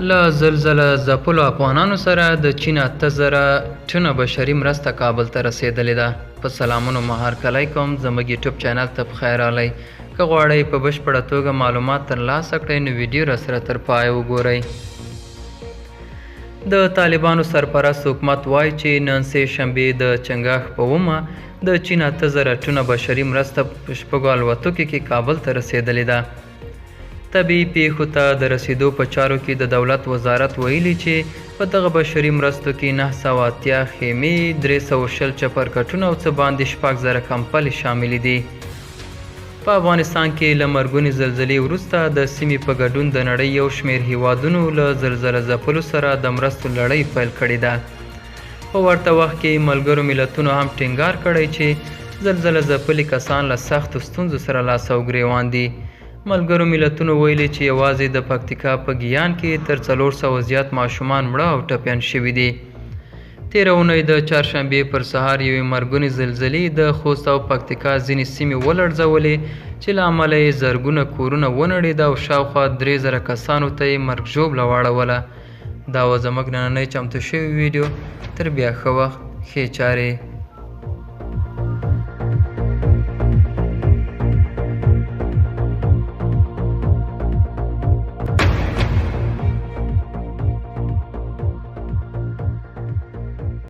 له زلزله ځپلو افغانانو سره د چین 8,000 ټنه بشري مرسته کابل ته رسېدلې ده. په سلامونو مهار کلی کوم، زموږ یوټیوب چینل ته پخیر راغلی. که غواړئ په بشپړه توګه معلومات ترلاسه کړئ نو ویډیو راسره تر پایه وګورئ. د طالبانو سرپرست حکومت وایي چې نن سه شنبې د چنګاښ په 9 د چین 8,000 ټنه بشري مرسته په شپږو الوتکو کې کابل ته رسېدلې ده. طبیعي پیښو ته د رسیدو په چارو کې د دولت وزارت ویلي چې په دغه بشري مرستو کې 980 خیمې، 320 چپرکټونه او څه باندې 6,000 کمپلې شاملې دي. په افغانستان کې له مرګونې زلزلې وروسته د سیمې په ګډون د نړۍ یو شمېر هیوادونو له زلزله ځپلو سره د مرستو لړۍ پیل کړې ده. په ورته وخت کې ملګرو ملتونو هم ټینګار کړی چې زلزله ځپلي کسان له سختو ستونزو سره لاس او ګریوان دي. ملګرو ملتونو ویلي چې یوازې د پکتیکا په ګیان کې تر 400 زیات ماشومان مړه او ټپیان شوي دي. تېره اونۍ د چهارشنبې پر سهار یوې مرګونې زلزلې د خوست او پکتیکا ځینې سیمې ولړزولې چې له امله یې زرګونه کورونه ونړېده او شاوخوا 3,000 کسانو ته یې مرګ ژوبله واړوله. دا وه زموږ نننۍ چمتو شوې ویډیو. تر بیا ښه وخت، ښې چارې.